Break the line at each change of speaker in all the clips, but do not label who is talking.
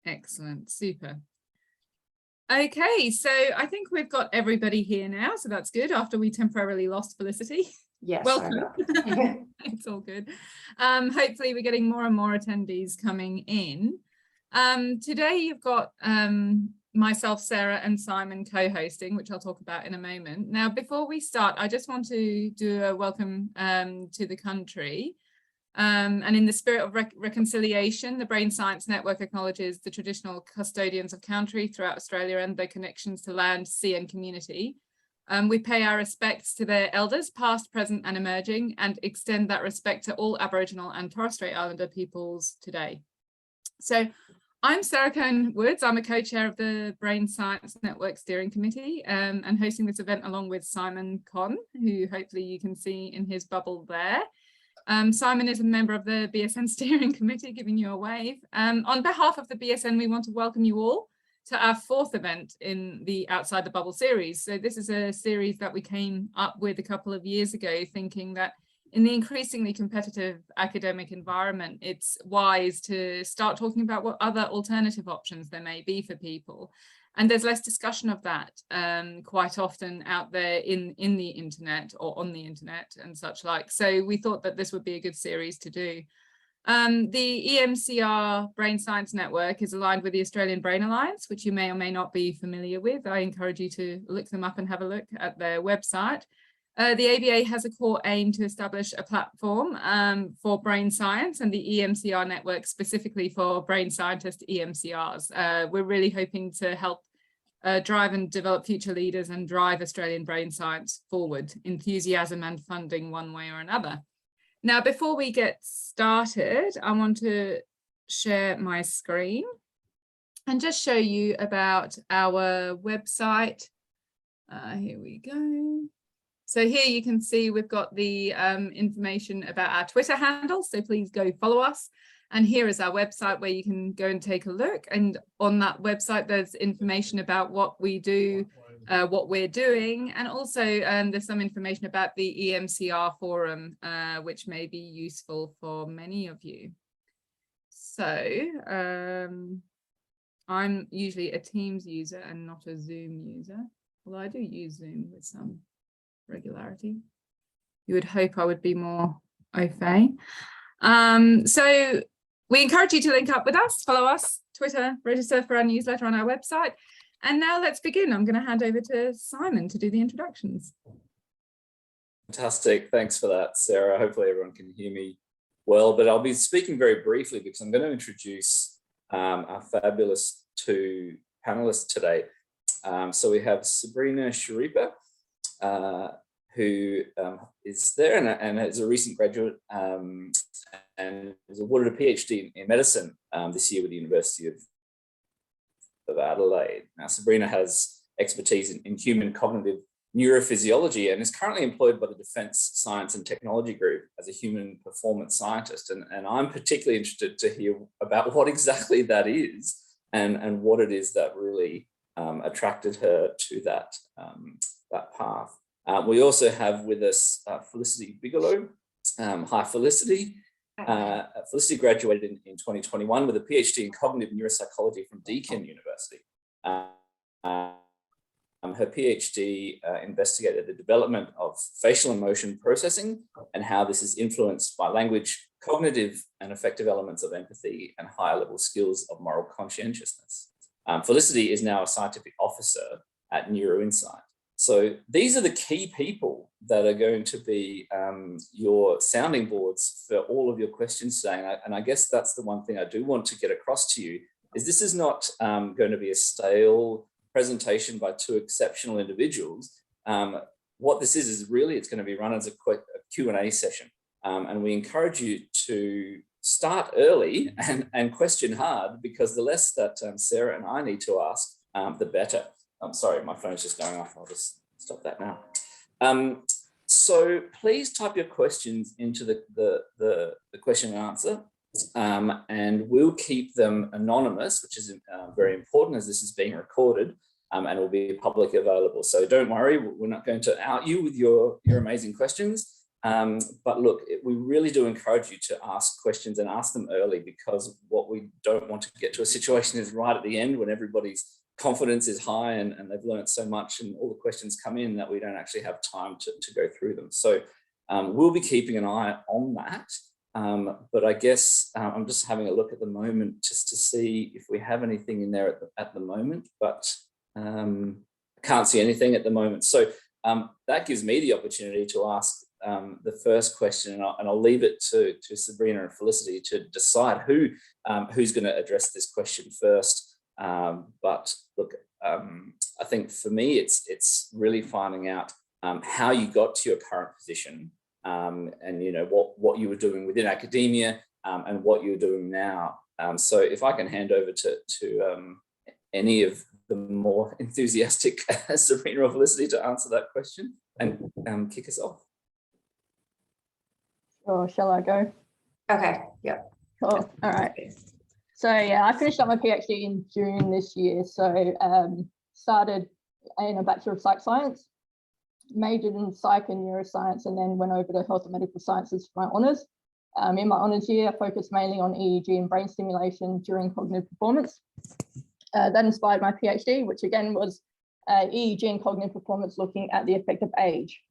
Excellent, super. Okay, so I think we've got everybody here now, so that's good after we temporarily lost Felicity.
Yes,
welcome. It's all good. Hopefully we're getting more and more attendees coming in. Today you've got myself, Sarah, and Simon co-hosting, which I'll talk about in a moment. Now, before we start, I just want to do a welcome to the country. And in the spirit of reconciliation, the Brain Science Network acknowledges the traditional custodians of country throughout Australia and their connections to land, sea and community. We pay our respects to their elders, past, present and emerging, and extend that respect to all Aboriginal and Torres Strait Islander peoples today. So I'm Sarah Cohen-Woods. I'm a co-chair of the Brain Science Network Steering Committee and hosting this event along with Simon Conn, who hopefully you can see in his bubble there. Simon is a member of the BSN Steering Committee, giving you a wave. On behalf of the BSN, we want to welcome you all to our 4th event in the Outside the Bubble series. So this is a series that we came up with a couple of years ago, thinking that in the increasingly competitive academic environment, it's wise to start talking about what other alternative options there may be for people. And there's less discussion of that quite often out there in the internet or on the internet and such like. So we thought that this would be a good series to do. The EMCR Brain Science Network is aligned with the Australian Brain Alliance, which you may or may not be familiar with. I encourage you to look them up and have a look at their website. The ABA has a core aim to establish a platform for brain science, and the EMCR network specifically for brain scientist EMCRs. We're really hoping to help drive and develop future leaders and drive Australian brain science forward, enthusiasm and funding one way or another. Now, before we get started, I want to share my screen and just show you about our website. Here we go. So here you can see we've got the information about our Twitter handle, so please go follow us. And here is our website where you can go and take a look. And on that website, there's information about what we do, what we're doing. And also there's some information about the EMCR forum, which may be useful for many of you. So I'm usually a Teams user and not a Zoom user, although I do use Zoom with some regularity. You would hope I would be more au fait. So we encourage you to link up with us, follow us, Twitter, register for our newsletter on our website. And now let's begin. I'm going to hand over to Simon to do the introductions.
Fantastic. Thanks for that, Sarah. Hopefully everyone can hear me well, but I'll be speaking very briefly because I'm going to introduce our fabulous 2 panelists today. So we have Sabrina Sghirripa, who is there and is a recent graduate and was awarded a PhD in medicine this year with the University of Adelaide. Now, Sabrina has expertise in human cognitive neurophysiology and is currently employed by the Defence Science and Technology Group as a human performance scientist. And I'm particularly interested to hear about what exactly that is and what it is that really attracted her to that path. We also have with us Felicity Bigelow. Hi, Felicity. Felicity graduated in 2021 with a PhD in cognitive neuropsychology from Deakin University. Her PhD investigated the development of facial emotion processing and how this is influenced by language, cognitive and affective elements of empathy, and higher level skills of moral conscientiousness. Felicity is now a scientific officer at NeuroInsight. So these are the key people that are going to be your sounding boards for all of your questions today. And I guess that's the one thing I do want to get across to you, is this is not going to be a stale presentation by 2 exceptional individuals. What this is really, it's going to be run as a Q&A session. And we encourage you to start early and question hard, because the less that Sarah and I need to ask, the better. I'm sorry, my phone's just going off. I'll just stop that now. So please type your questions into the question and answer, and we'll keep them anonymous, which is very important as this is being recorded, and will be publicly available. So don't worry, we're not going to out you with your amazing questions. But look, we really do encourage you to ask questions and ask them early, because what we don't want to get to a situation is right at the end when everybody's confidence is high and they've learned so much and all the questions come in that we don't actually have time to go through them. So we'll be keeping an eye on that. But I guess I'm just having a look at the moment just to see if we have anything in there at the moment, but can't see anything at the moment. So that gives me the opportunity to ask the first question, and I'll leave it to Sabrina and Felicity to decide who's going to address this question first. But look, I think for me, it's really finding out how you got to your current position, and what you were doing within academia, and what you're doing now. So if I can hand over to any of the more enthusiastic Sabrina or Felicity to answer that question and kick us off.
Or shall I go?
Okay, yeah.
Cool. All right. So yeah, I finished up my PhD in June this year. So started in a Bachelor of Psych Science, majored in Psych and Neuroscience, and then went over to Health and Medical Sciences for my honours. In my honours year, I focused mainly on EEG and brain stimulation during cognitive performance. That inspired my PhD, which again was EEG and cognitive performance, looking at the effect of age.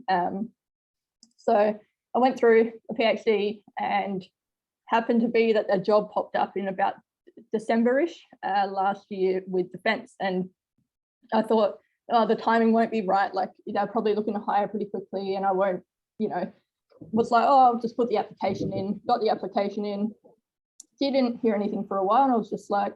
So I went through a PhD, and happened to be that a job popped up in about December-ish last year with Defence, and I thought, oh, the timing won't be right. Like, they're probably looking to hire pretty quickly, and I won't, was like, oh, I'll just put the application in. Got the application in, didn't hear anything for a while, and I was just like,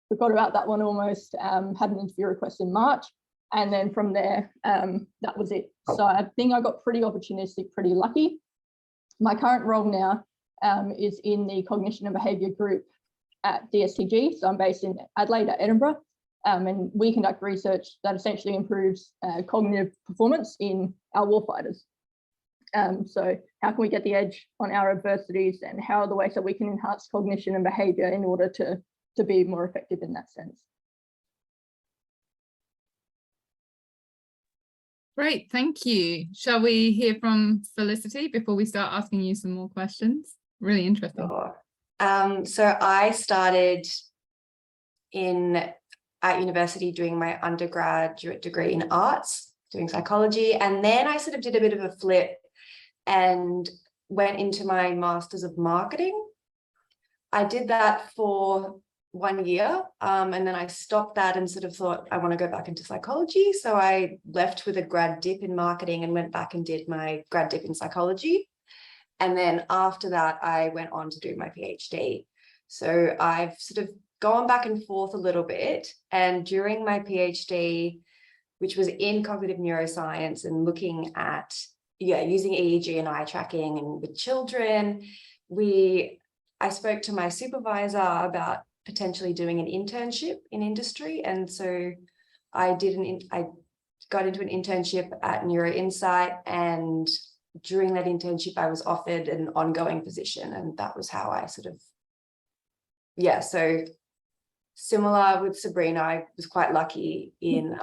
forgot about that one almost. Had an interview request in March. And then from there, that was it. So I think I got pretty opportunistic, pretty lucky. My current role now is in the Cognition and Behaviour Group at DSTG. So I'm based in Adelaide at Edinburgh. And we conduct research that essentially improves cognitive performance in our warfighters. So how can we get the edge on our adversities, and how are the ways that we can enhance cognition and behaviour in order to be more effective in that sense?
Great, thank you. Shall we hear from Felicity before we start asking you some more questions? Really interesting.
Sure. So I started at university doing my undergraduate degree in arts, doing psychology, and then I sort of did a bit of a flip and went into my Masters of Marketing. I did that for 1 year, and then I stopped that and sort of thought I want to go back into psychology. So I left with a grad dip in marketing and went back and did my grad dip in psychology. And then after that, I went on to do my PhD. So I've sort of gone back and forth a little bit. And during my PhD, which was in cognitive neuroscience and looking at, using EEG and eye tracking and with children, I spoke to my supervisor about potentially doing an internship in industry. And so I got into an internship at NeuroInsight, and during that internship, I was offered an ongoing position, and that was how I sort of, so similar with Sabrina, I was quite lucky in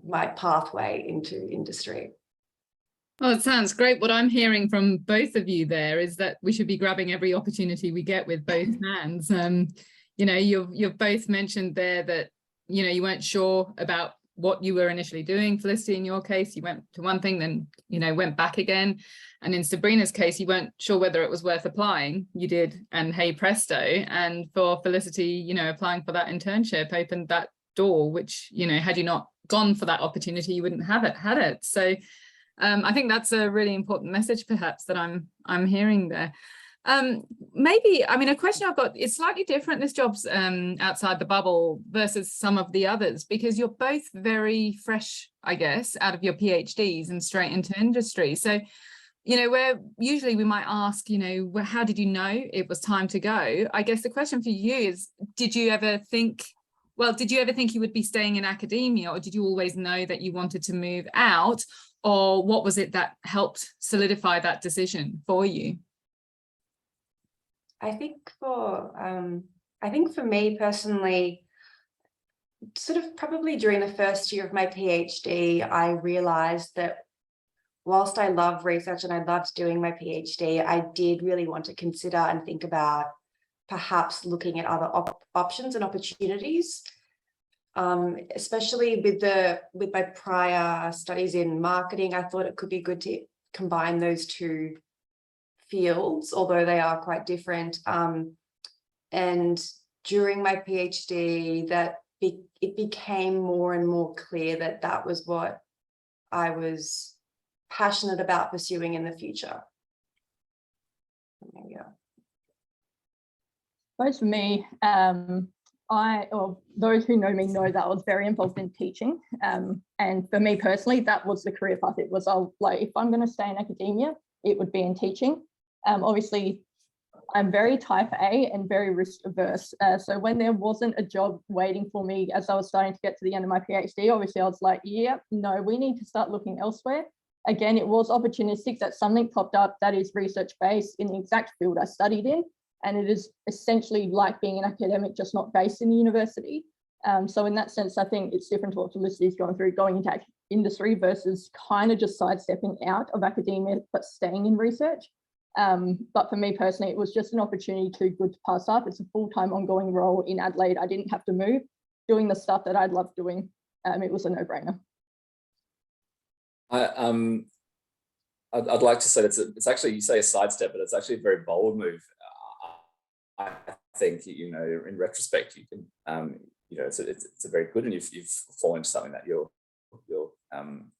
my pathway into industry.
Oh, it sounds great. What I'm hearing from both of you there is that we should be grabbing every opportunity we get with both hands. You've both mentioned there that, you weren't sure about what you were initially doing. Felicity, in your case, you went to one thing, then, went back again. And in Sabrina's case, you weren't sure whether it was worth applying. You did, and hey presto. And for Felicity, applying for that internship opened that door, which, had you not gone for that opportunity, you wouldn't have had it. So I think that's a really important message, perhaps, that I'm hearing there. Maybe, a question I've got, it's slightly different. This job's outside the bubble versus some of the others, because you're both very fresh, I guess, out of your PhDs and straight into industry. So, where usually we might ask, how did you know it was time to go? I guess the question for you is, did you ever think you would be staying in academia, or did you always know that you wanted to move out? Or what was it that helped solidify that decision for you?
I think for me personally, sort of probably during the first year of my PhD, I realized that whilst I love research and I loved doing my PhD, I did really want to consider and think about perhaps looking at other options and opportunities, especially with my prior studies in marketing. I thought it could be good to combine those two fields, although they are quite different. And during my PhD, it became more and more clear that that was what I was passionate about pursuing in the future. There we go.
For me, or those who know me know that I was very involved in teaching. And for me personally, that was the career path. It was like, if I'm going to stay in academia, it would be in teaching. Obviously, I'm very type A and very risk averse. So when there wasn't a job waiting for me as I was starting to get to the end of my PhD, obviously I was like, yeah, no, we need to start looking elsewhere. Again, it was opportunistic that something popped up that is research-based in the exact field I studied in. And it is essentially like being an academic, just not based in the university. So in that sense, I think it's different to what Felicity's going through, going into industry versus kind of just sidestepping out of academia, but staying in research. But for me personally, it was just an opportunity too good to pass up. It's a full-time ongoing role in Adelaide. I didn't have to move, doing the stuff that I'd love doing. It was a no-brainer.
I'd like to say that it's actually, you say a sidestep, but it's actually a very bold move. I think, you know, in retrospect, you can, you know, it's a very good, and you've fallen into something that you're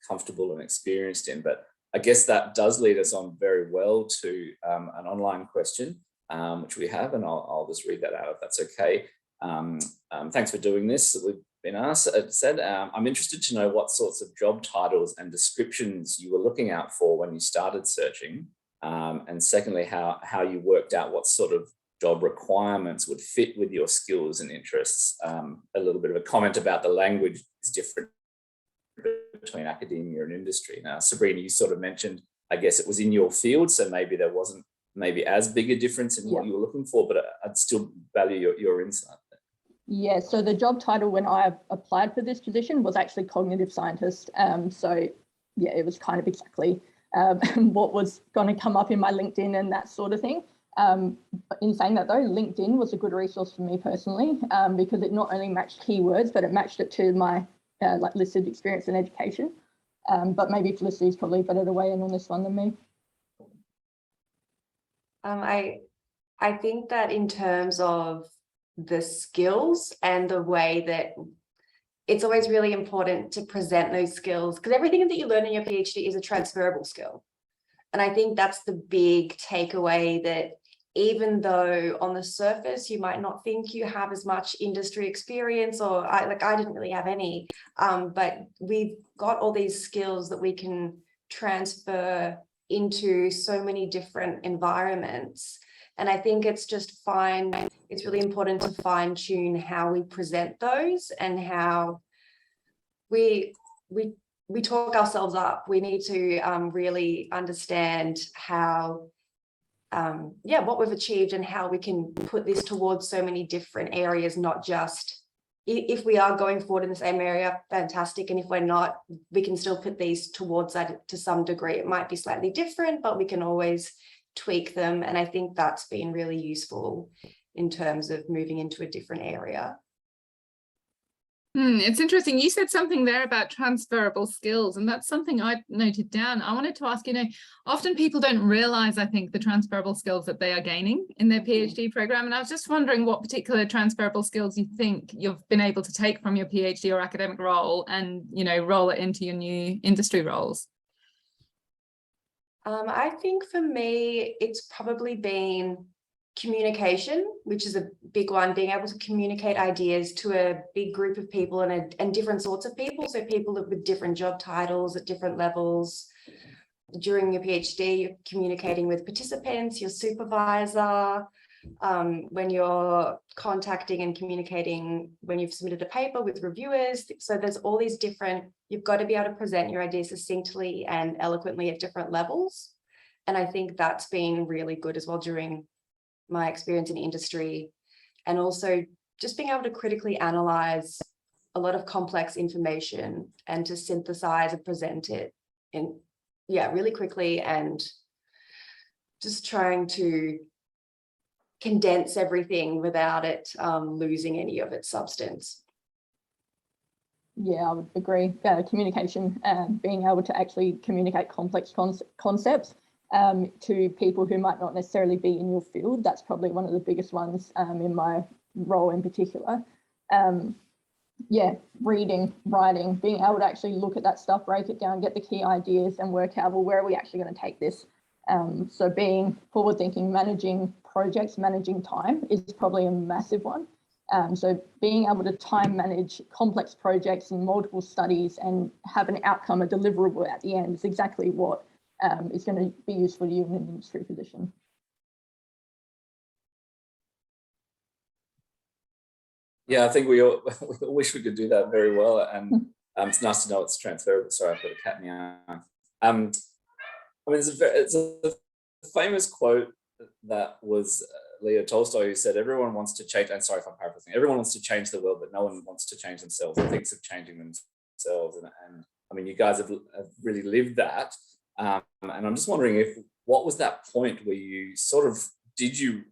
comfortable and experienced in. But I guess that does lead us on very well to an online question, which we have, and I'll just read that out if that's okay. Thanks for doing this. We've been asked, I'm interested to know what sorts of job titles and descriptions you were looking out for when you started searching, and secondly, how you worked out what sort of job requirements would fit with your skills and interests. A little bit of a comment about the language is different between academia and industry. Now, Sabrina, you sort of mentioned, I guess it was in your field, so maybe there wasn't as big a difference in what you were looking for, but I'd still value your insight.
Yeah, so the job title when I applied for this position was actually cognitive scientist. So yeah, it was kind of exactly what was going to come up in my LinkedIn and that sort of thing. In saying that though, LinkedIn was a good resource for me personally, because it not only matched keywords, but it matched it to my like listed experience in education. But maybe Felicity is probably better to weigh in on this one than me.
I think that in terms of the skills and the way that it's always really important to present those skills, because everything that you learn in your PhD is a transferable skill. And I think that's the big takeaway, that even though on the surface you might not think you have as much industry experience, or I didn't really have any, but we've got all these skills that we can transfer into so many different environments. And I think it's just it's really important to fine tune how we present those and how we talk ourselves up. We need to really understand how, what we've achieved and how we can put this towards so many different areas, not just, if we are going forward in the same area, fantastic. And if we're not, we can still put these towards that to some degree. It might be slightly different, but we can always tweak them. And I think that's been really useful in terms of moving into a different area.
It's interesting. You said something there about transferable skills, and that's something I noted down. I wanted to ask, often people don't realize, I think, the transferable skills that they are gaining in their PhD program. And I was just wondering what particular transferable skills you think you've been able to take from your PhD or academic role and, roll it into your new industry roles.
I think for me, it's probably been communication, which is a big one, being able to communicate ideas to a big group of people and different sorts of people. So people with different job titles at different levels. During your PhD, you're communicating with participants, your supervisor, when you're contacting and communicating when you've submitted a paper with reviewers. So there's all these different, you've got to be able to present your ideas succinctly and eloquently at different levels. And I think that's been really good as well during my experience in industry, and also just being able to critically analyze a lot of complex information and to synthesize and present it in yeah, really quickly, and just trying to condense everything without it losing any of its substance.
Yeah, I would agree. Communication, being able to actually communicate complex concepts to people who might not necessarily be in your field. That's probably one of the biggest ones in my role in particular. Yeah, reading, writing, being able to actually look at that stuff, break it down, get the key ideas and work out, well, where are we actually going to take this? So being forward thinking, managing projects, managing time is probably a massive one. So being able to time manage complex projects and multiple studies and have an outcome, a deliverable at the end is exactly what is going to be useful to you in an industry position.
Yeah, I think we all wish we could do that very well, and it's nice to know it's transferable. Sorry, I've got a cat in the eye. I mean, it's a famous quote that was Leo Tolstoy, who said, "Everyone wants to change." And sorry if I'm paraphrasing. Everyone wants to change the world, but no one wants to change themselves or thinks of changing themselves. And I mean, you guys have really lived that. And I'm just wondering what was that point where you sort of, did you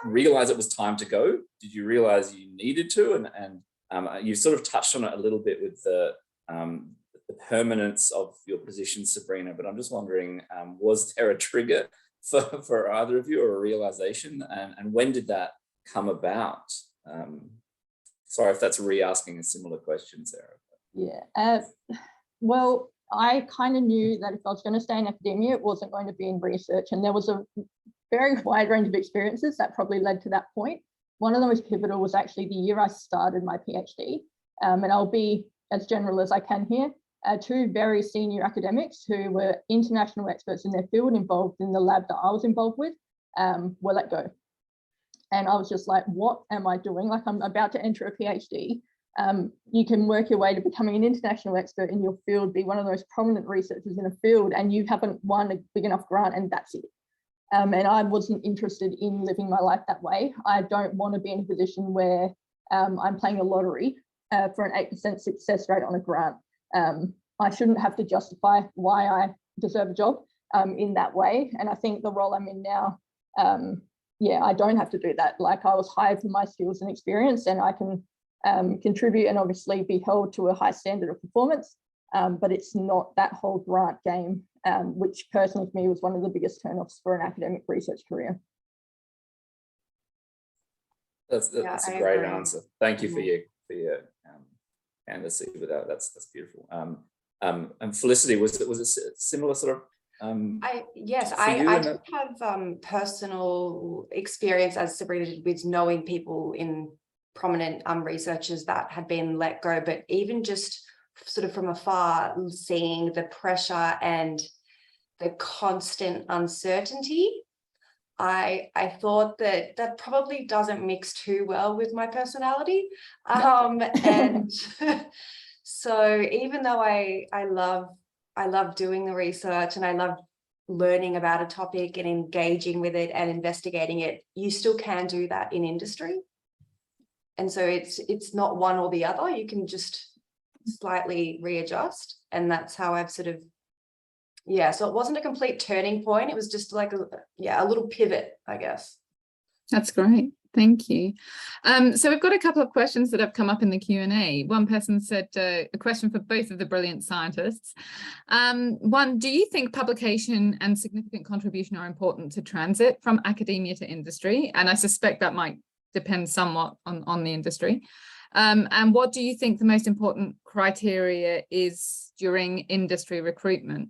realize it was time to go? Did you realize you needed to? And you sort of touched on it a little bit with the permanence of your position, Sabrina, but I'm just wondering, was there a trigger for either of you, or a realization, and when did that come about? Sorry if that's re-asking a similar question, Sarah.
Yeah, well, I kind of knew that if I was going to stay in academia, it wasn't going to be in research, and there was a very wide range of experiences that probably led to that point. One of them was pivotal, was actually the year I started my PhD, and I'll be as general as I can here. Two very senior academics who were international experts in their field involved in the lab that I was involved with were let go. And I was just like, what am I doing? Like, I'm about to enter a PhD. You can work your way to becoming an international expert in your field, be one of the most prominent researchers in a field, and you haven't won a big enough grant, and that's it. And I wasn't interested in living my life that way. I don't want to be in a position where I'm playing a lottery for an 8% success rate on a grant. I shouldn't have to justify why I deserve a job in that way. And I think the role I'm in now, yeah, I don't have to do that. Like, I was hired for my skills and experience, and I can contribute and obviously be held to a high standard of performance. But it's not that whole grant game, which personally for me was one of the biggest turnoffs for an academic research career.
That's a great answer. Thank you for your candidacy with that. That's beautiful. And Felicity, was it a similar sort of?
I did have personal experience, as Sabrina did, with knowing people in prominent researchers that had been let go, but even just sort of from afar, seeing the pressure and the constant uncertainty, I thought that probably doesn't mix too well with my personality. And so even though I love doing the research and I love learning about a topic and engaging with it and investigating it, you still can do that in industry. And so it's not one or the other. You can just slightly readjust. And that's how I've sort of, yeah, so it wasn't a complete turning point. It was just like a little pivot, I guess.
That's great. Thank you. So we've got a couple of questions that have come up in the Q&A. One person said a question for both of the brilliant scientists. One, do you think publication and significant contribution are important to transit from academia to industry? And I suspect that might depend somewhat on the industry. And what do you think the most important criteria is during industry recruitment?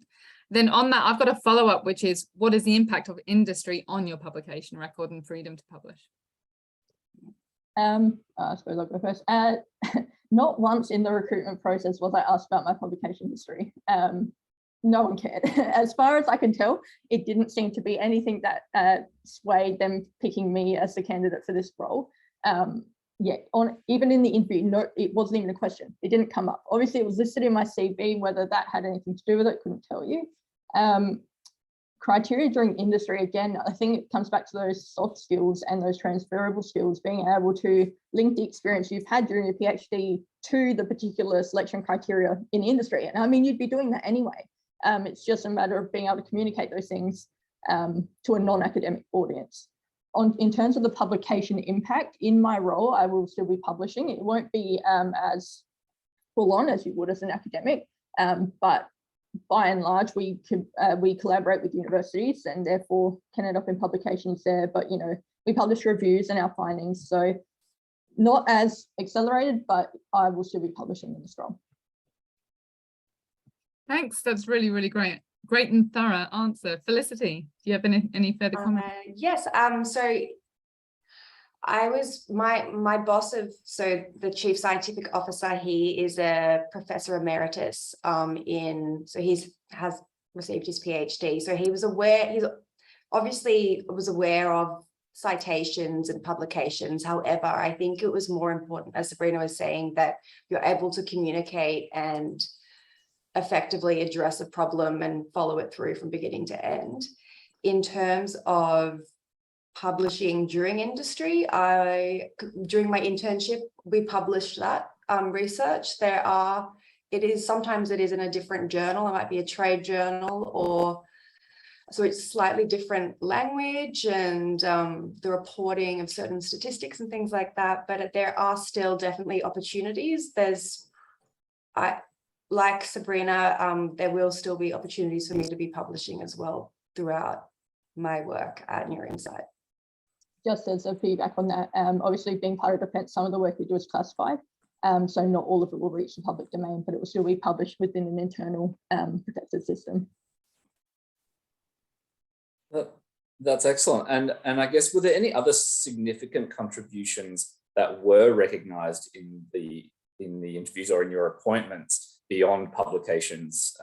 Then on that, I've got a follow-up, which is, what is the impact of industry on your publication record and freedom to publish?
I suppose I'll go first. Not once in the recruitment process was I asked about my publication history. No one cared. As far as I can tell, it didn't seem to be anything that swayed them picking me as the candidate for this role. Yeah, even in the interview, no, it wasn't even a question. It didn't come up. Obviously, it was listed in my CV. Whether that had anything to do with it, couldn't tell you. Criteria during industry, again, I think it comes back to those soft skills and those transferable skills, being able to link the experience you've had during your PhD to the particular selection criteria in industry. And I mean, you'd be doing that anyway. It's just a matter of being able to communicate those things to a non-academic audience. In terms of the publication impact, in my role, I will still be publishing. It won't be as full on as you would as an academic, but by and large, we collaborate with universities and therefore can end up in publications there. But, you know, we publish reviews and our findings. So not as accelerated, but I will still be publishing in this role.
Thanks. That's really, really great. Great and thorough answer. Felicity, do you have any further comments?
Yes. So I was my boss so the chief scientific officer, he is a professor emeritus so has received his PhD. So he was obviously aware of citations and publications. However, I think it was more important, as Sabrina was saying, that you're able to communicate and effectively address a problem and follow it through from beginning to end. In terms of publishing during industry, during my internship, we published that research. Sometimes it is in a different journal. It might be a trade journal, so it's slightly different language and the reporting of certain statistics and things like that. But there are still definitely opportunities. Like Sabrina, there will still be opportunities for me to be publishing as well throughout my work at NeuroInsight.
Just as a feedback on that, obviously being part of defence, some of the work we do is classified. So not all of it will reach the public domain, but it will still be published within an internal protected system.
That's excellent. And I guess, were there any other significant contributions that were recognised in the interviews or in your appointments beyond publications?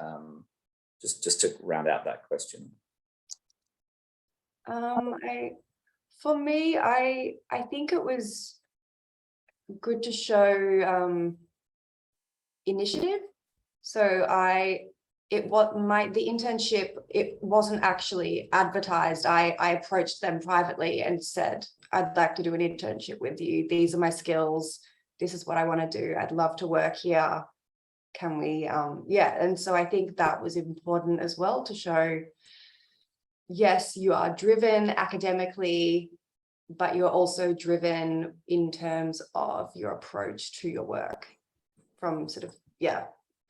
Just to round out that question.
For me, I think it was good to show initiative. So the internship, it wasn't actually advertised. I approached them privately and said, I'd like to do an internship with you. These are my skills. This is what I want to do. I'd love to work here. Can we, and so I think that was important as well, to show, yes, you are driven academically, but you're also driven in terms of your approach to your work, from sort of,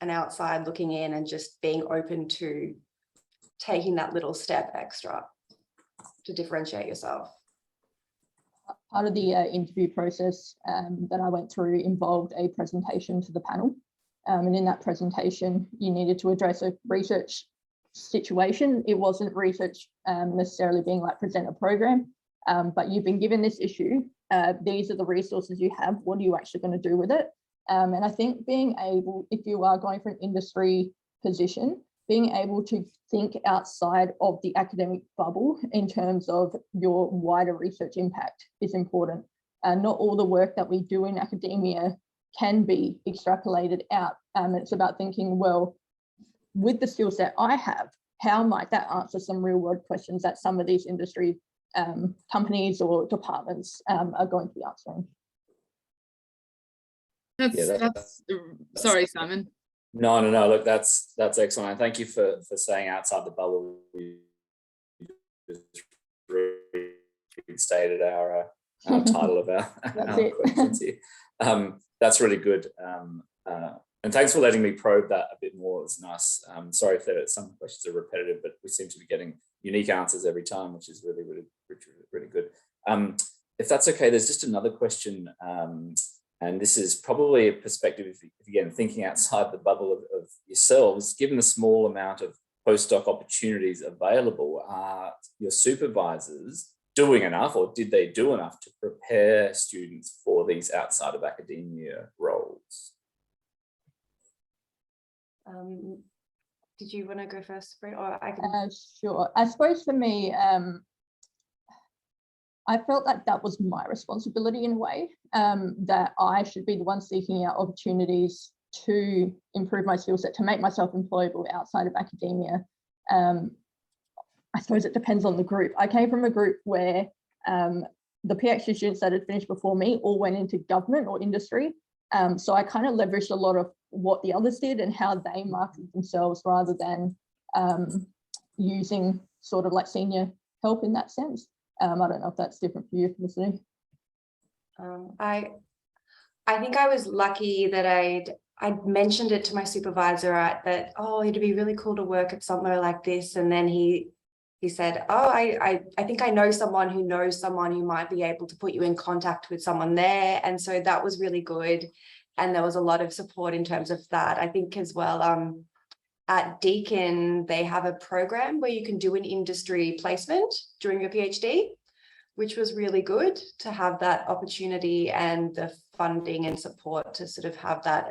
an outside looking in and just being open to taking that little step extra to differentiate yourself.
Part of the interview process that I went through involved a presentation to the panel. And in that presentation, you needed to address a research situation. It wasn't research necessarily being like present a program, but you've been given this issue. These are the resources you have. What are you actually going to do with it? And I think being able, if you are going for an industry position, being able to think outside of the academic bubble in terms of your wider research impact is important. Not all the work that we do in academia can be extrapolated out. It's about thinking, well, with the skill set I have, how might that answer some real world questions that some of these industry companies or departments are going to be answering?
Sorry, Simon.
No. Look, that's excellent. And thank you for saying outside the bubble. You stated our title of our questions here. That's really good. And thanks for letting me probe that a bit more. It's nice. Sorry if some questions are repetitive, but we seem to be getting unique answers every time, which is really, really, really good. If that's okay, there's just another question. And this is probably a perspective, if again, thinking outside the bubble of yourselves, given the small amount of postdoc opportunities available, are your supervisors doing enough, or did they do enough to prepare students for these outside of academia roles?
Did you want to go first, Sabrina, or I can?
Sure. I suppose for me, I felt like that was my responsibility in a way, that I should be the one seeking out opportunities to improve my skill set, to make myself employable outside of academia. I suppose it depends on the group. I came from a group where the PhD students that had finished before me all went into government or industry. So I kind of leveraged a lot of what the others did and how they marketed themselves rather than using sort of like senior help in that sense. I don't know if that's different for you, Felicity.
I think I was lucky that I'd mentioned it to my supervisor that, oh, it'd be really cool to work at somewhere like this. And then he said, oh, I think I know someone who knows someone who might be able to put you in contact with someone there. And so that was really good. And there was a lot of support in terms of that. I think as well, at Deakin, they have a program where you can do an industry placement during your PhD, which was really good to have that opportunity and the funding and support to sort of have that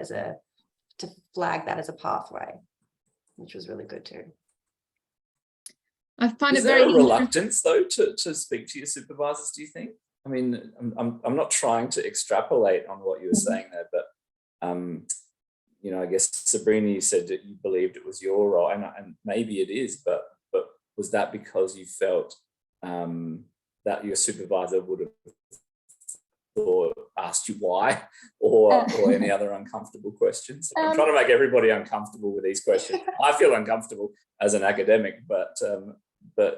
to flag that as a pathway, which was really good too.
I find
Is
it
there
very
a reluctance though to speak to your supervisors, do you think? I mean, I'm not trying to extrapolate on what you were saying there, but you know, I guess Sabrina, you said that you believed it was your role, and maybe it is, but was that because you felt that your supervisor would have asked you why, or any other uncomfortable questions? I'm trying to make everybody uncomfortable with these questions. I feel uncomfortable as an academic, but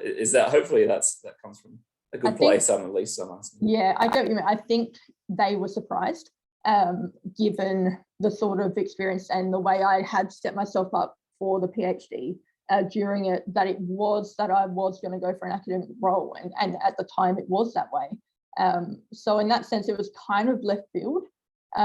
is that, hopefully that comes from a good place. At least I'm asking.
Yeah, I get what you mean. I think they were surprised, given the sort of experience and the way I had set myself up for the PhD during it, that I was going to go for an academic role, and at the time it was that way. So in that sense, it was kind of left field.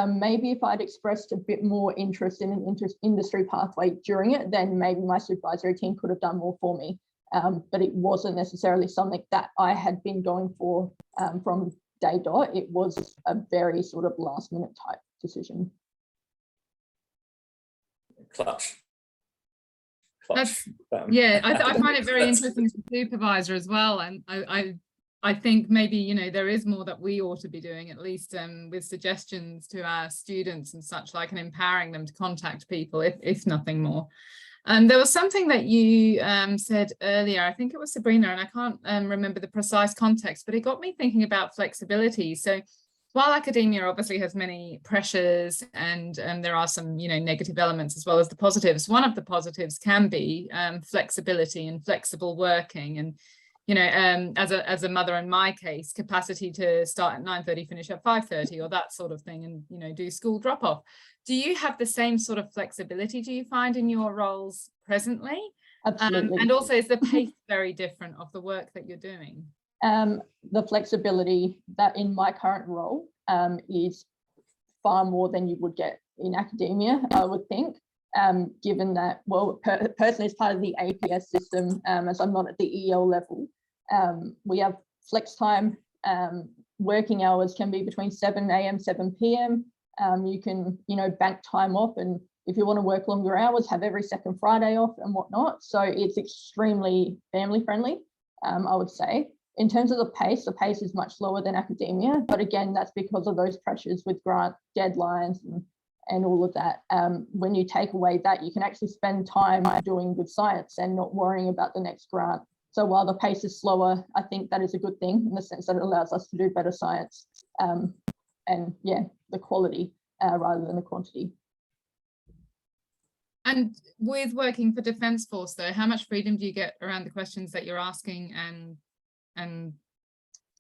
Maybe if I'd expressed a bit more interest in an industry pathway during it, then maybe my supervisory team could have done more for me. But it wasn't necessarily something that I had been going for from day dot. It was a very sort of last minute type decision.
Clutch.
Yeah, I find it very interesting as a supervisor as well, and I think maybe, you know, there is more that we ought to be doing, at least with suggestions to our students and such like, and empowering them to contact people, if nothing more. There was something that you said earlier, I think it was Sabrina, and I can't remember the precise context, but it got me thinking about flexibility. So while academia obviously has many pressures and there are some, you know, negative elements as well as the positives, one of the positives can be flexibility and flexible working, and you know, as a mother in my case, capacity to start at 9:30, finish at 5:30, or that sort of thing, and you know, do school drop off. Do you have the same sort of flexibility, do you find, in your roles presently?
Absolutely.
And also, is the pace very different of the work that you're doing?
The flexibility that in my current role is far more than you would get in academia, I would think, given that, well, personally as part of the APS system, as I'm not at the EL level, we have flex time. Working hours can be between 7 a.m, 7 p.m. You can, you know, bank time off, and if you want to work longer hours, have every second Friday off and whatnot. So it's extremely family friendly, I would say. In terms of the pace is much lower than academia, but again, that's because of those pressures with grant deadlines and all of that. When you take away that, you can actually spend time doing good science and not worrying about the next grant. So while the pace is slower, I think that is a good thing in the sense that it allows us to do better science. And yeah, the quality rather than the quantity.
And with working for Defence Force though, how much freedom do you get around the questions that you're asking and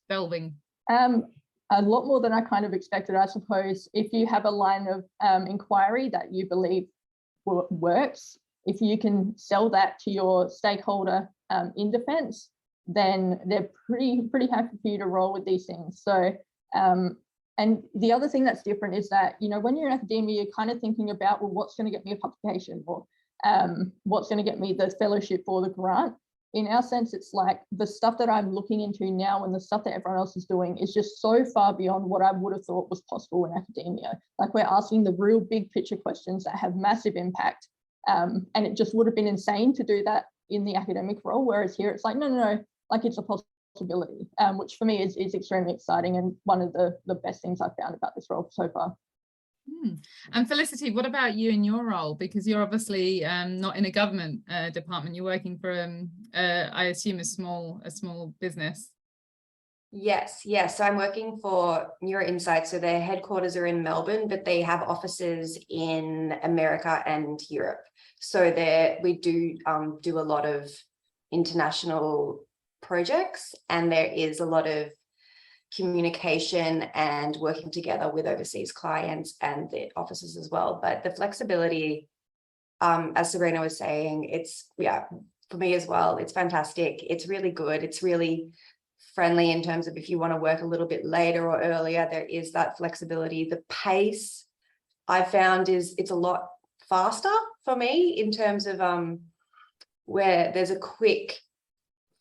delving? A lot more than I kind of expected, I suppose. If you have a line of inquiry that you believe works, if you can sell that to your stakeholder in defence, then they're pretty happy for you to roll with these things. So and the other thing that's different is that, you know, when you're in academia, you're kind of thinking about, well, what's going to get me a publication, or what's going to get me the fellowship or the grant. In our sense, it's like the stuff that I'm looking into now and the stuff that everyone else is doing is just so far beyond what I would have thought was possible in academia. Like, we're asking the real big picture questions that have massive impact. And it just would have been insane to do that in the academic role. Whereas here it's like, no, like it's a possibility, which for me is extremely exciting and one of the best things I've found about this role so far. And Felicity, what about you in your role? Because you're obviously not in a government department. You're working for, I assume, a small business.
Yes, yes. So I'm working for NeuroInsight. So their headquarters are in Melbourne, but they have offices in America and Europe. So we do do a lot of international projects, and there is a lot of communication and working together with overseas clients and the offices as well. But the flexibility, as Sabrina was saying, it's, yeah, for me as well, it's fantastic. It's really good. It's really friendly in terms of if you want to work a little bit later or earlier, there is that flexibility. The pace I found it's a lot faster for me in terms of where there's a quick,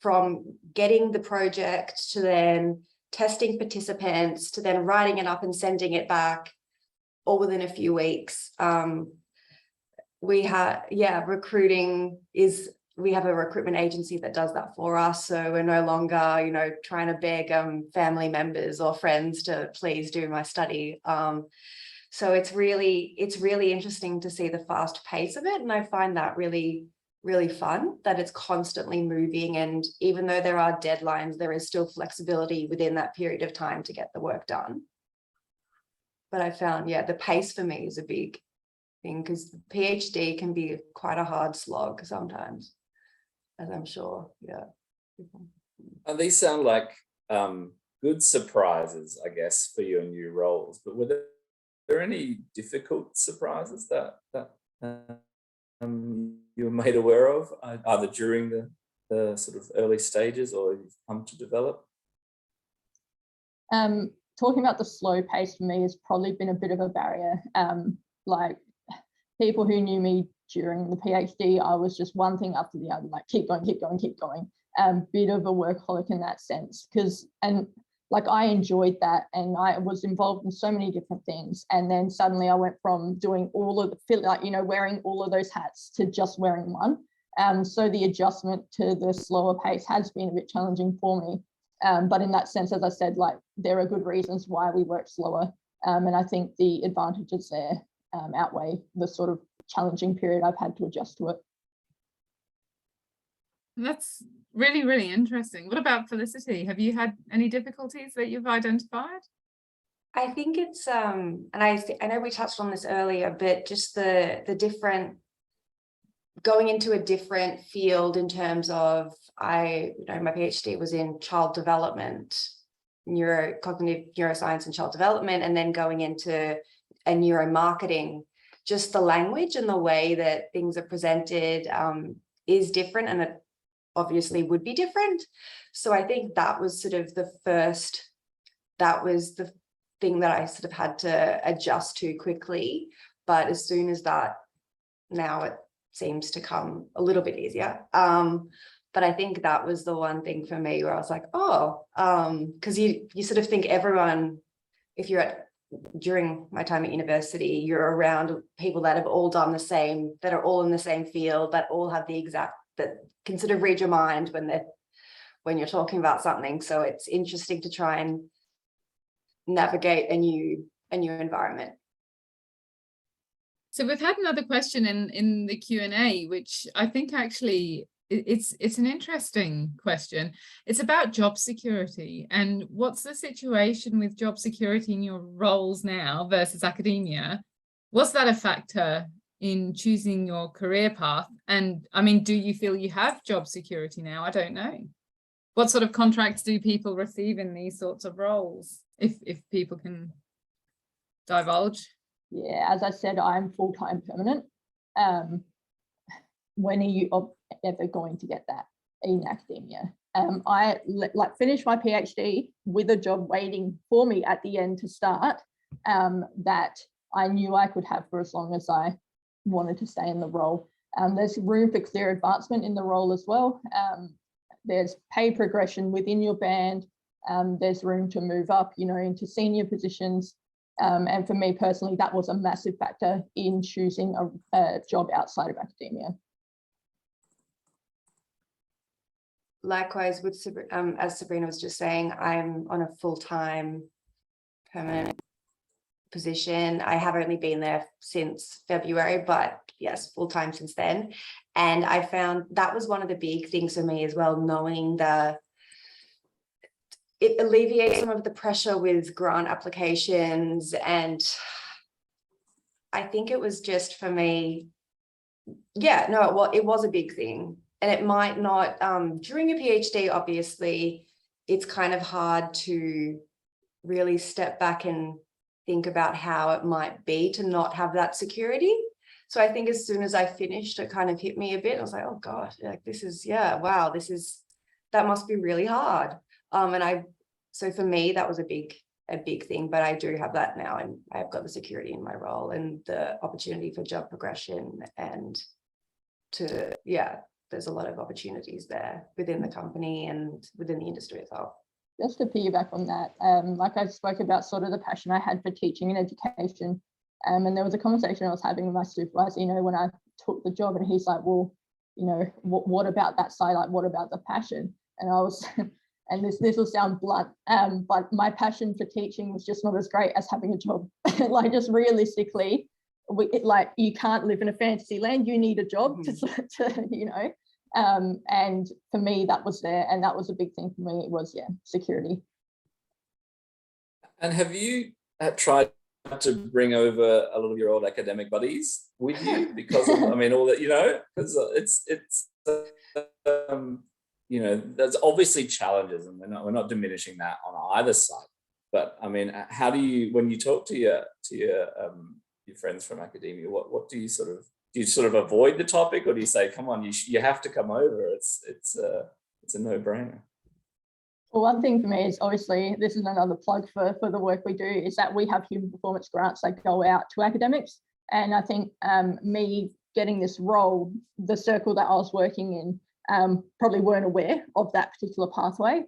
from getting the project to then testing participants to then writing it up and sending it back all within a few weeks. We have, we have a recruitment agency that does that for us. So we're no longer, you know, trying to beg family members or friends to please do my study. So it's really interesting to see the fast pace of it. And I find that really, really fun, that it's constantly moving. And even though there are deadlines, there is still flexibility within that period of time to get the work done. But I found, yeah, the pace for me is a big thing, because the PhD can be quite a hard slog sometimes, as I'm sure, yeah.
And these sound like good surprises, I guess, for your new roles. But were there any difficult surprises that you were made aware of, either during the sort of early stages or you've come to develop?
Talking about the slow pace for me has probably been a bit of a barrier. Like people who knew me during the PhD, I was just one thing after the other, like keep going, keep going, keep going. Bit of a workaholic in that sense, and I enjoyed that, and I was involved in so many different things. And then suddenly I went from doing all of the, wearing all of those hats to just wearing one. So the adjustment to the slower pace has been a bit challenging for me. But in that sense, as I said, there are good reasons why we work slower. And I think the advantages there outweigh the sort of challenging period I've had to adjust to it.
That's really, really interesting. What about Felicity? Have you had any difficulties that you've identified?
I think it's, and I know we touched on this earlier, but just the different, going into a different field in terms of, my PhD was in child development, cognitive neuroscience and child development, and then going into a neuromarketing, just the language and the way that things are presented is different, and it obviously would be different. So I think that was sort of the thing that I sort of had to adjust to quickly. But as soon as that, now it seems to come a little bit easier. But I think that was the one thing for me where I was like, oh, because you sort of think everyone, if you're during my time at university, you're around people that have all done the same, that are all in the same field, that all have the exact, that can sort of read your mind when you're talking about something. So it's interesting to try and navigate a new environment.
So we've had another question in the Q&A, which I think actually it's an interesting question. It's about job security, and what's the situation with job security in your roles now versus academia? Was that a factor in choosing your career path? And I mean, do you feel you have job security now? I don't know. What sort of contracts do people receive in these sorts of roles, if people can divulge?
Yeah, as I said, I'm full-time permanent. When are you ever going to get that in academia? I finished my PhD with a job waiting for me at the end to start, that I knew I could have for as long as I wanted to stay in the role. There's room for clear advancement in the role as well. There's pay progression within your band. There's room to move up, into senior positions. And for me personally, that was a massive factor in choosing a job outside of academia.
Likewise, with as Sabrina was just saying, I'm on a full-time permanent position. I have only been there since February, but yes, full-time since then. And I found that was one of the big things for me as well, knowing it alleviates some of the pressure with grant applications. And I think it was just for me, yeah, no, it was a big thing. And it might not, during a PhD, obviously, it's kind of hard to really step back and think about how it might be to not have that security. So I think as soon as I finished, it kind of hit me a bit. I was like, oh gosh, like this is, yeah, wow, that must be really hard. So for me, that was a big thing, but I do have that now, and I've got the security in my role and the opportunity for job progression, and there's a lot of opportunities there within the company and within the industry as well.
Just to piggyback on that, like I spoke about sort of the passion I had for teaching and education. And there was a conversation I was having with my supervisor, when I took the job, and he's like, well, what about that side? Like, what about the passion? And I was, and this will sound blunt, but my passion for teaching was just not as great as having a job. Like, just realistically, you can't live in a fantasy land. You need a job to and for me, that was there, and that was a big thing for me. It was, security.
And have you tried to bring over a lot of your old academic buddies with you? Because of, all that, because it's there's obviously challenges, and we're not diminishing that on either side. But how do you, when you talk to your friends from academia, what do you sort of avoid the topic, or do you say, come on, you have to come over? It's a no-brainer.
Well, one thing for me is, obviously, this is another plug for the work we do, is that we have human performance grants that go out to academics. And I think me getting this role, the circle that I was working in probably weren't aware of that particular pathway.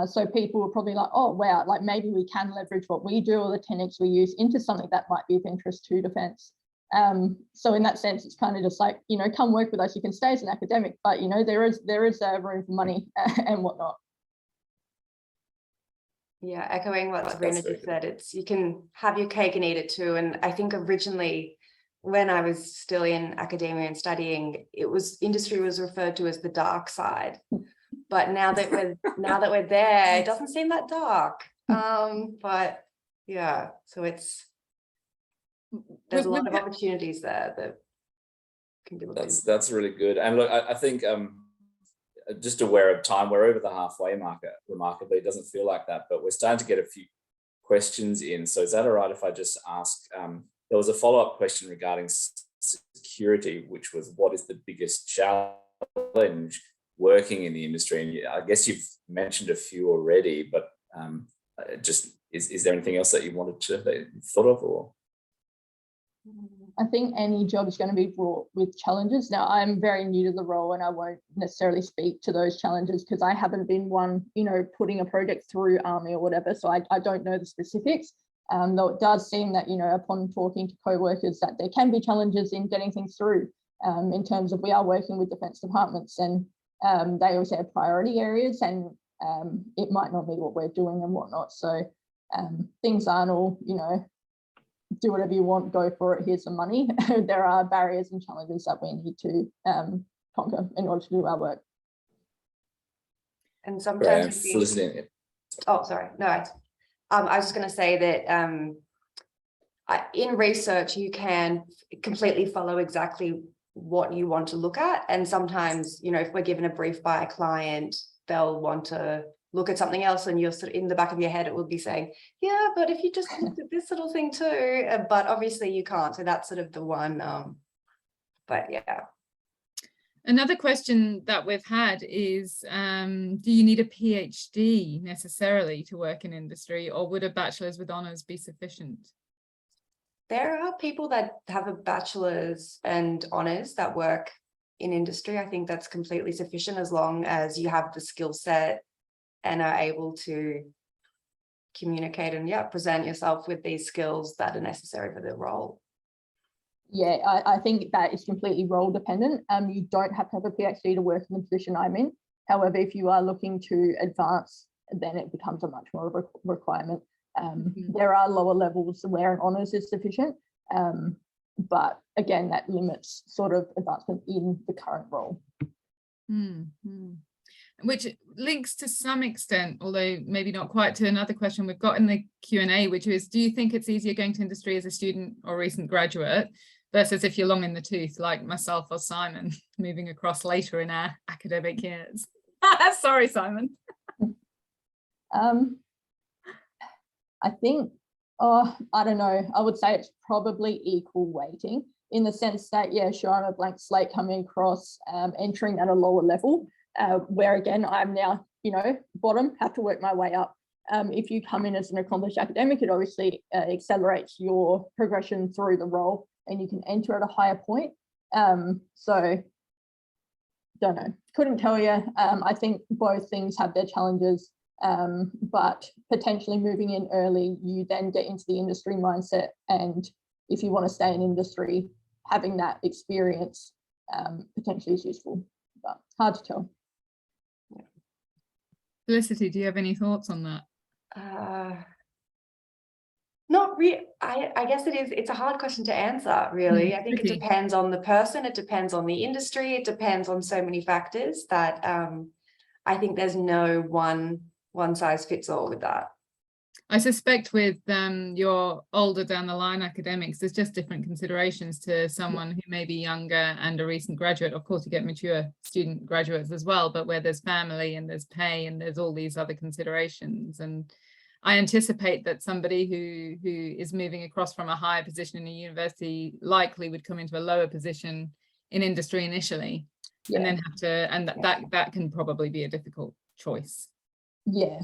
So people were probably like, oh, wow, like maybe we can leverage what we do or the techniques we use into something that might be of interest to defence. So in that sense, it's kind of just like, come work with us. You can stay as an academic, but, there is room for money and whatnot.
Yeah, echoing what Sabrina just said, you can have your cake and eat it too. And I think originally, when I was still in academia and studying, industry was referred to as the dark side. But now that we're there, it doesn't seem that dark. But yeah, so there's a lot of opportunities there that can be looked into.
That's really good. And look, I think just aware of time, we're over the halfway mark. Remarkably, it doesn't feel like that, but we're starting to get a few questions in. So is that all right if I just ask? There was a follow-up question regarding security, which was, what is the biggest challenge working in the industry? And I guess you've mentioned a few already, but is there anything else that you thought of, or?
I think any job is going to be fraught with challenges. Now, I'm very new to the role, and I won't necessarily speak to those challenges because I haven't been one, putting a project through ARMY or whatever. So I don't know the specifics. Though it does seem that, upon talking to co-workers, that there can be challenges in getting things through in terms of, we are working with defence departments, and they also have priority areas, and it might not be what we're doing and whatnot. So things aren't all, do whatever you want, go for it, here's some money. There are barriers and challenges that we need to conquer in order to do our work.
And sometimes
I
was just going to say that in research you can completely follow exactly what you want to look at, and sometimes if we're given a brief by a client, they'll want to look at something else, and you're sort of in the back of your head, it will be saying, yeah, but if you just looked at this little thing too, but obviously you can't. So that's sort of the one, but yeah.
Another question that we've had is, do you need a PhD necessarily to work in industry, or would a bachelor's with honours be sufficient?
There are people that have a bachelor's and honours that work in industry. I think that's completely sufficient, as long as you have the skill set and are able to communicate and present yourself with these skills that are necessary for the role.
Yeah, I think that is completely role dependent. You don't have to have a PhD to work in the position I'm in. However, if you are looking to advance, then it becomes a much more of a requirement. There are lower levels where an honours is sufficient, but again, that limits sort of advancement in the current role.
which links to some extent, although maybe not quite, to another question we've got in the Q&A, which is, do you think it's easier going to industry as a student or recent graduate versus if you're long in the tooth, like myself or Simon, moving across later in our academic years? Sorry, Simon.
I think, I don't know, I would say it's probably equal weighting, in the sense that, yeah, sure, I'm a blank slate coming across, entering at a lower level, where again, I'm now, you know, bottom, have to work my way up. If you come in as an accomplished academic, it obviously accelerates your progression through the role and you can enter at a higher point. So don't know, couldn't tell you. I think both things have their challenges, but potentially moving in early, you then get into the industry mindset, and if you want to stay in industry, having that experience potentially is useful, but hard to tell.
Felicity, do you have any thoughts on that?
Not really. I guess it's a hard question to answer, really. I think it depends on the person, it depends on the industry, it depends on so many factors that I think there's no one size fits all with that.
I suspect with your older down the line academics, there's just different considerations to someone who may be younger and a recent graduate. Of course, you get mature student graduates as well, but where there's family and there's pay and there's all these other considerations. And I anticipate that somebody who is moving across from a higher position in a university likely would come into a lower position in industry initially, and then have to, and that can probably be a difficult choice.
Yeah,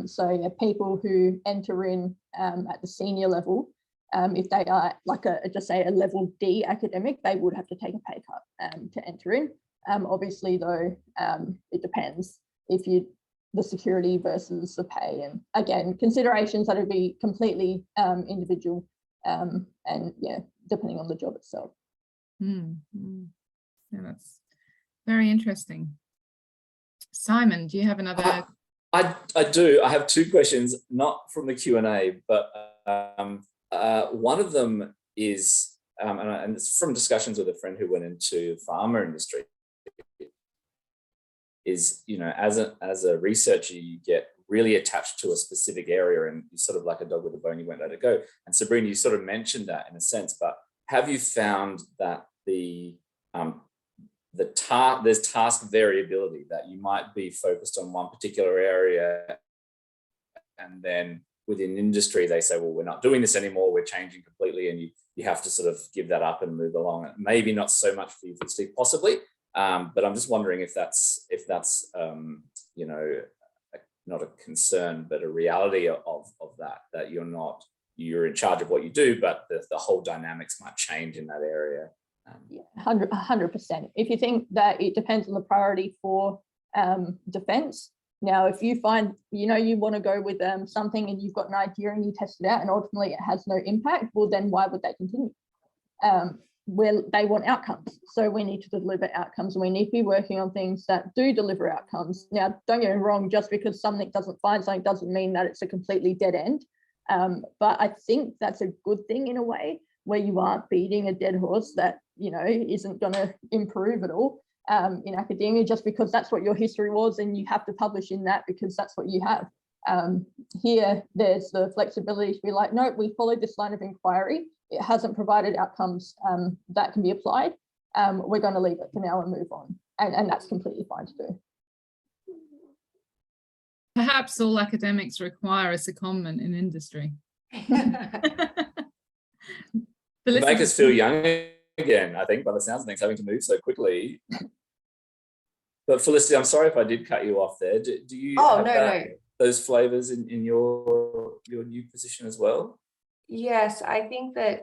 so yeah, people who enter in at the senior level, if they are like just say a level D academic, they would have to take a pay cut to enter in. Obviously though, it depends if the security versus the pay, and again, considerations that would be completely individual, and yeah, depending on the job itself.
Yeah, that's very interesting. Simon, do you have another?
I do. I have two questions, not from the Q&A, but one of them is, and it's from discussions with a friend who went into the pharma industry, is, you know, as a researcher, you get really attached to a specific area and you're sort of like a dog with a bone, you won't let it go. And Sabrina, you sort of mentioned that in a sense, but have you found that there's task variability, that you might be focused on one particular area and then within industry they say, well, we're not doing this anymore, we're changing completely, and you have to sort of give that up and move along? Maybe not so much for you, possibly, but I'm just wondering if that's you know, not a concern but a reality of that you're in charge of what you do, but the whole dynamics might change in that area.
Yeah, 100%. If you think that it depends on the priority for defense. Now, if you find, you know, you want to go with something and you've got an idea and you test it out and ultimately it has no impact, well, then why would they continue? Well, they want outcomes. So we need to deliver outcomes, and we need to be working on things that do deliver outcomes. Now, don't get me wrong, just because something doesn't find something doesn't mean that it's a completely dead end. But I think that's a good thing in a way, where you aren't beating a dead horse that, you know, isn't going to improve at all in academia, just because that's what your history was and you have to publish in that because that's what you have. Here, there's the flexibility to be like, no, we followed this line of inquiry. It hasn't provided outcomes that can be applied. We're going to leave it for now and move on. And that's completely fine to do.
Perhaps all academics require a secondment in industry.
Make us feel young again, I think, by the sounds of things, having to move so quickly. But Felicity, I'm sorry if I did cut you off there. Do you have those flavors in your new position as well?
Yes, I think the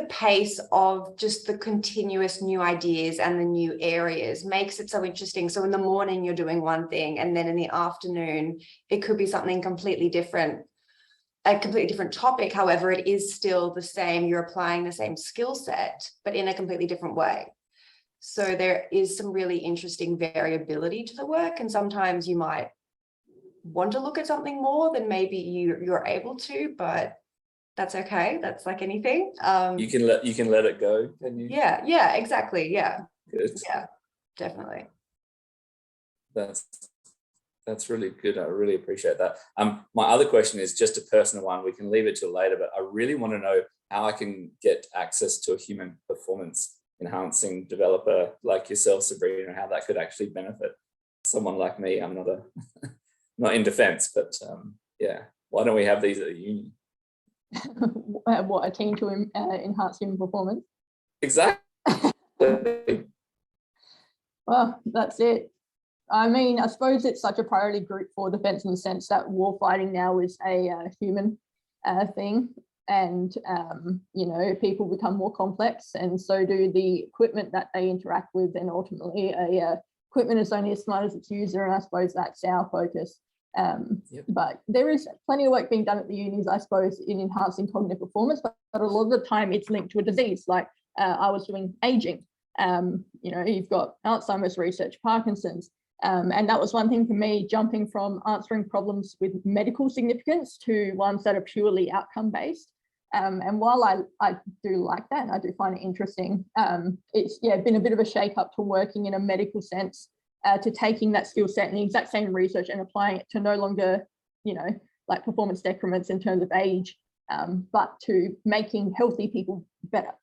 pace of just the continuous new ideas and the new areas makes it so interesting. So in the morning you're doing one thing, and then in the afternoon it could be something completely different, a completely different topic. However, it is still the same. You're applying the same skill set, but in a completely different way. So there is some really interesting variability to the work, and sometimes you might want to look at something more than maybe you're able to, but that's okay. That's like anything.
You can let it go, can you?
Yeah, exactly. Yeah.
Good.
Yeah, definitely.
That's really good. I really appreciate that. My other question is just a personal one. We can leave it till later, but I really want to know how I can get access to a human performance enhancing developer like yourself, Sabrina, how that could actually benefit someone like me. I'm not not in defense, but yeah, why don't we have these at the uni?
What, a team to enhance human performance?
Exactly.
Well, that's it. I mean, I suppose it's such a priority group for defence in the sense that war fighting now is a human thing, and you know, people become more complex, and so do the equipment that they interact with, and ultimately equipment is only as smart as its user, and I suppose that's our focus. Yep. But there is plenty of work being done at the unis, I suppose, in enhancing cognitive performance, but a lot of the time it's linked to a disease. Like I was doing aging. You know, you've got Alzheimer's research, Parkinson's, and that was one thing for me, jumping from answering problems with medical significance to ones that are purely outcome based. And while I do like that, and I do find it interesting, it's been a bit of a shake up to working in a medical sense, to taking that skill set and the exact same research and applying it to no longer, you know, like performance decrements in terms of age, but to making healthy people better.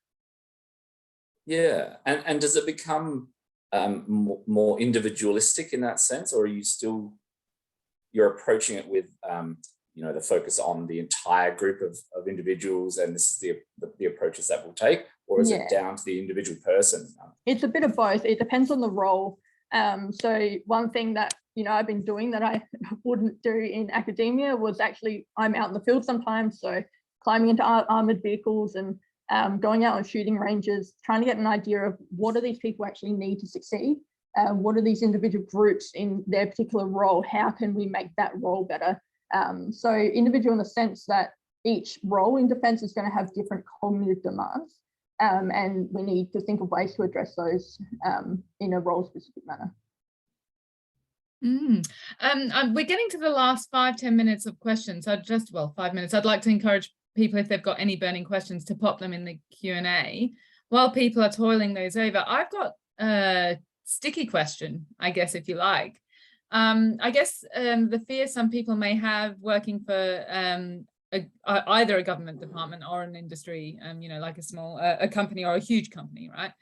Yeah,
and does it become more individualistic in that sense, or are you still, you're approaching it with you know, the focus on the entire group of individuals, and this is the approaches that we'll take, or is it down to the individual person?
It's a bit of both. It depends on the role. So one thing that, you know, I've been doing that I wouldn't do in academia was actually, I'm out in the field sometimes, so climbing into armored vehicles and going out on shooting ranges, trying to get an idea of what do these people actually need to succeed? What are these individual groups in their particular role? How can we make that role better? So individual in the sense that each role in defence is going to have different cognitive demands, and we need to think of ways to address those in a role-specific manner.
We're getting to the last 5-10 minutes of questions. So 5 minutes. I'd like to encourage people, if they've got any burning questions, to pop them in the Q&A. While people are toiling those over, I've got a sticky question, I guess, if you like. I guess the fear some people may have working for either a government department or an industry, you know, like a small a company or a huge company, right,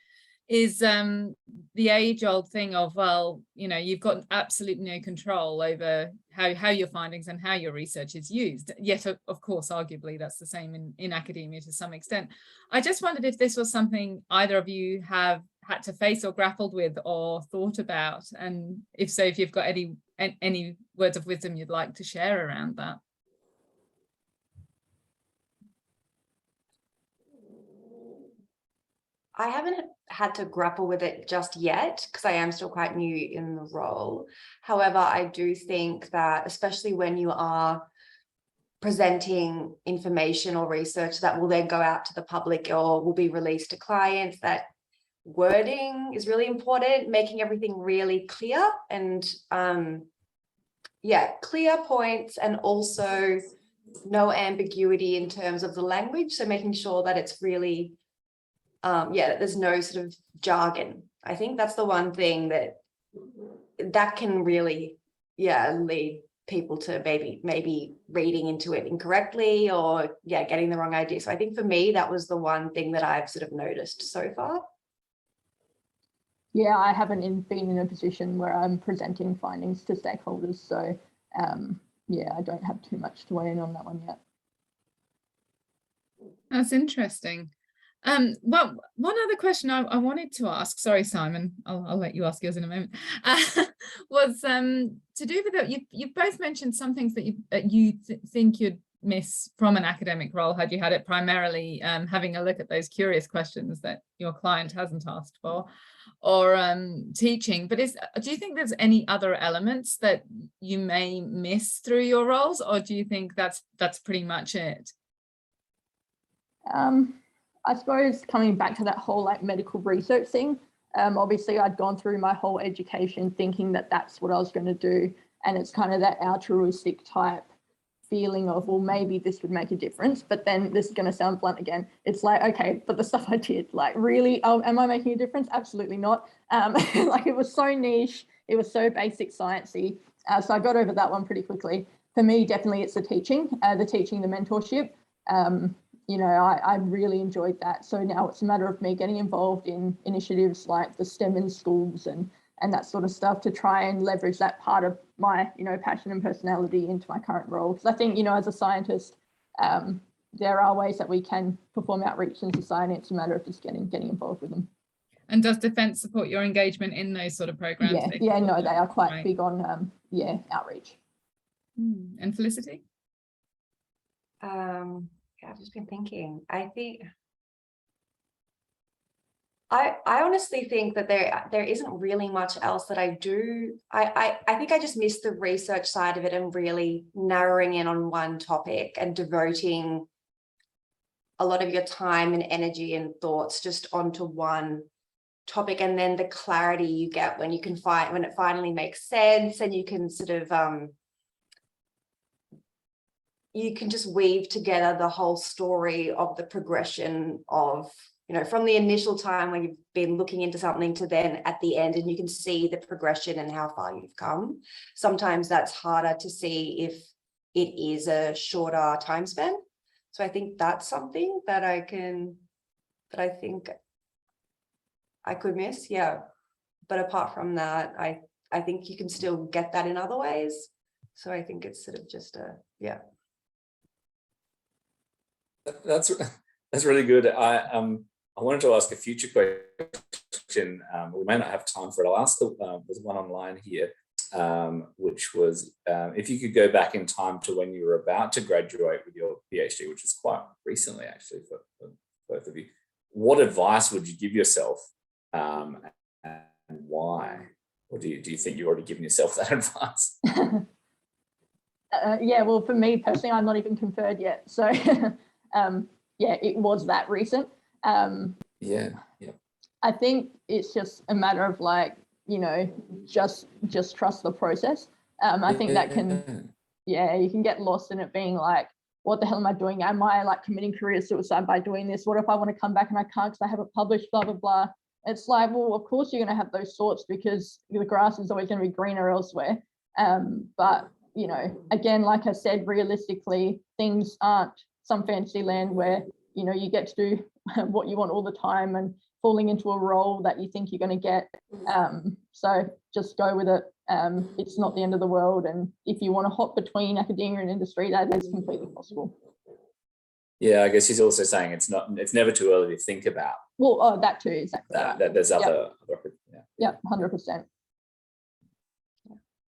is the age-old thing of, well, you know, you've got absolutely no control over how your findings and how your research is used. Yet, of course, arguably, that's the same in academia to some extent. I just wondered if this was something either of you have had to face or grappled with or thought about, and if so, if you've got any words of wisdom you'd like to share around that.
I haven't had to grapple with it just yet because I am still quite new in the role. However, I do think that especially when you are presenting information or research that will then go out to the public or will be released to clients, that wording is really important, making everything really clear and clear points, and also no ambiguity in terms of the language. So making sure that it's really that there's no sort of jargon. I think that's the one thing that can really lead people to maybe reading into it incorrectly or getting the wrong idea. So I think for me that was the one thing that I've sort of noticed so far.
Yeah, I haven't been in a position where I'm presenting findings to stakeholders, so I don't have too much to weigh in on that one yet.
That's interesting. Well, one other question I wanted to ask, sorry, Simon, I'll let you ask yours in a moment, was to do with it. You've both mentioned some things that you think you'd miss from an academic role had you had it primarily having a look at those curious questions that your client hasn't asked for, or teaching. But do you think there's any other elements that you may miss through your roles, or do you think that's pretty much it?
I suppose coming back to that whole like medical research thing, obviously I'd gone through my whole education thinking that that's what I was going to do, and it's kind of that altruistic type feeling of, well, maybe this would make a difference. But then this is going to sound blunt again, it's like, okay, but the stuff I did, like, really, am I making a difference? Absolutely not. Like, it was so niche, it was so basic sciencey. So I got over that one pretty quickly. For me, definitely it's the teaching, the mentorship. You know, I really enjoyed that. So now it's a matter of me getting involved in initiatives like the STEM in schools and that sort of stuff to try and leverage that part of my, you know, passion and personality into my current role. Because I think, you know, as a scientist, there are ways that we can perform outreach in society. It's a matter of just getting involved with them.
And does Defence support your engagement in those sort of programs?
Yeah, no, they are quite big on outreach.
And Felicity?
I've just been thinking. I honestly think that there isn't really much else that I do. I think I just miss the research side of it and really narrowing in on one topic and devoting a lot of your time and energy and thoughts just onto one topic, and then the clarity you get when you can find when it finally makes sense, and you can sort of you can just weave together the whole story of the progression of, you know, from the initial time when you've been looking into something to then at the end, and you can see the progression and how far you've come. Sometimes that's harder to see if it is a shorter time span. So I think that's something that I think I could miss. Yeah. But apart from that, I think you can still get that in other ways. So I think it's sort of just yeah.
That's really good. I wanted to ask a future question. We may not have time for it. I'll ask there's one online here, which was if you could go back in time to when you were about to graduate with your PhD, which is quite recently actually for both of you, what advice would you give yourself, and why? Or do you think you've already given yourself that advice?
Yeah, well, for me personally, I'm not even conferred yet. So yeah, it was that recent.
Yeah.
I think it's just a matter of, like, you know, just trust the process. I think that can, you can get lost in it being like, what the hell am I doing? Am I like committing career suicide by doing this? What if I want to come back and I can't because I haven't published, blah, blah, blah. It's like, well, of course you're going to have those thoughts because the grass is always going to be greener elsewhere. But, you know, again, like I said, realistically, things aren't some fantasy land where, you know, you get to do what you want all the time and falling into a role that you think you're going to get. So just go with it. It's not the end of the world. And if you want to hop between academia and industry, that is completely possible.
Yeah, I guess he's also saying it's never too early to think about.
Well, that too, exactly.
That there's other
yeah, 100%.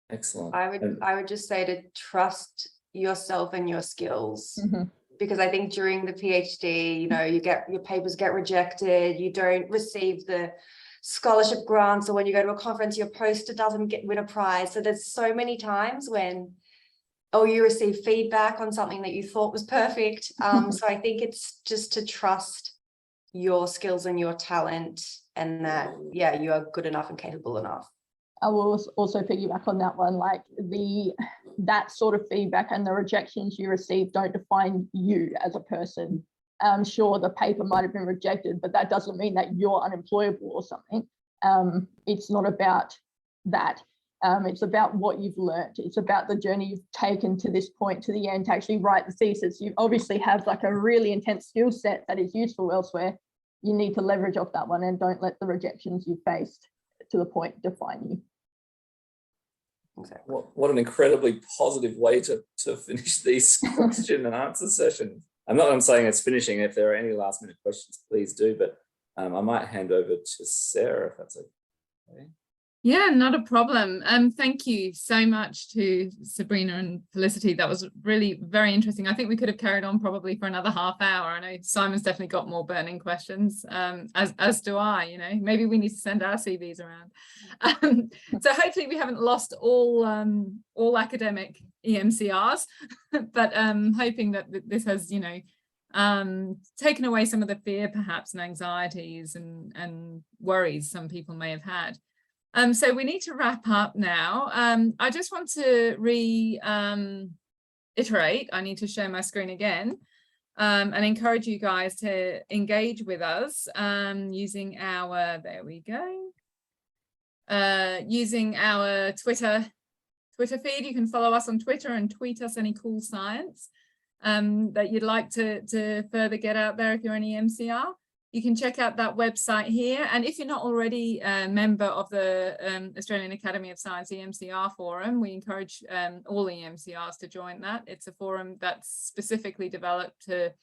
Excellent.
I would just say to trust yourself and your skills.
Mm-hmm.
Because I think during the PhD, you know, your papers get rejected, you don't receive the scholarship grants, or when you go to a conference, your poster doesn't win a prize. So there's so many times when, you receive feedback on something that you thought was perfect. So I think it's just to trust your skills and your talent, and that, yeah, you are good enough and capable enough.
I will also piggyback on that one, like that sort of feedback and the rejections you receive don't define you as a person. Sure, the paper might have been rejected, but that doesn't mean that you're unemployable or something. It's not about that. It's about what you've learned. It's about the journey you've taken to this point, to the end, to actually write the thesis. You obviously have like a really intense skill set that is useful elsewhere. You need to leverage off that one and don't let the rejections you faced to the point define you.
Exactly.
What an incredibly positive way to finish these question and answer sessions. I'm saying it's finishing. If there are any last minute questions, please do, but I might hand over to Sarah if that's okay.
Yeah, not a problem. Thank you so much to Sabrina and Felicity. That was really very interesting. I think we could have carried on probably for another half hour. I know Simon's definitely got more burning questions, as do I. You know, maybe we need to send our CVs around. So hopefully we haven't lost all academic EMCRs, but hoping that this has, you know, taken away some of the fear perhaps and anxieties and worries some people may have had. So we need to wrap up now. I just want to iterate. I need to share my screen again and encourage you guys to engage with us using our, there we go, using our Twitter feed. You can follow us on Twitter and tweet us any cool science that you'd like to further get out there if you're an EMCR. You can check out that website here. And if you're not already a member of the Australian Academy of Science EMCR forum, we encourage all EMCRs to join that. It's a forum that's specifically developed to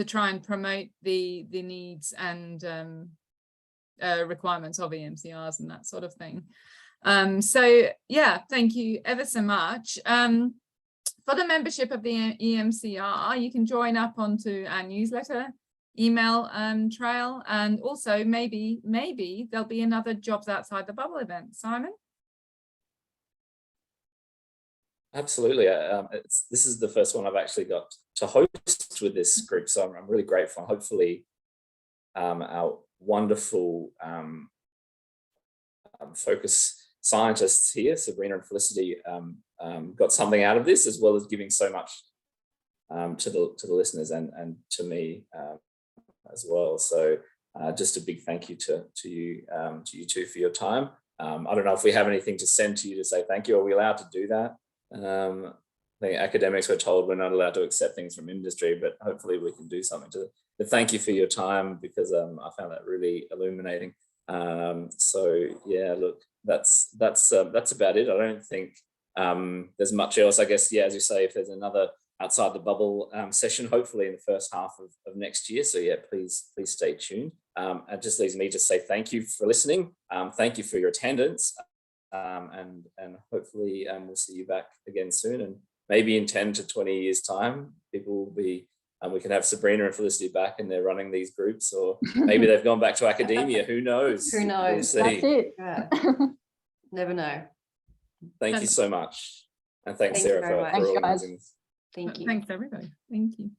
try and promote the needs and requirements of EMCRs and that sort of thing. So yeah, thank you ever so much. For the membership of the EMCR, you can join up onto our newsletter email trail, and also maybe there'll be another Jobs Outside the Bubble event. Simon?
Absolutely. This is the first one I've actually got to host with this group, so I'm really grateful. Hopefully our wonderful focus scientists here, Sabrina and Felicity, got something out of this, as well as giving so much to the listeners and to me as well. So just a big thank you to you two for your time. I don't know if we have anything to send to you to say thank you. Are we allowed to do that? I think academics were told we're not allowed to accept things from industry, but hopefully we can do something to thank you for your time, because I found that really illuminating. So yeah, look, that's about it. I don't think there's much else. I guess, yeah, as you say, if there's another Outside the Bubble session, hopefully in the first half of next year. So yeah, please stay tuned. It just leaves me to say thank you for listening. Thank you for your attendance. And hopefully we'll see you back again soon. And maybe in 10 to 20 years time, people will be, we can have Sabrina and Felicity back and they're running these groups, or maybe they've gone back to academia. Who knows?
Who knows?
We'll
That's it.
Yeah. Never know.
Thank you so much. And thanks,
Thank you
Sarah,
very
for
much.
Thanks, guys.
organising this.
Thank you.
Thanks, everybody. Thank you.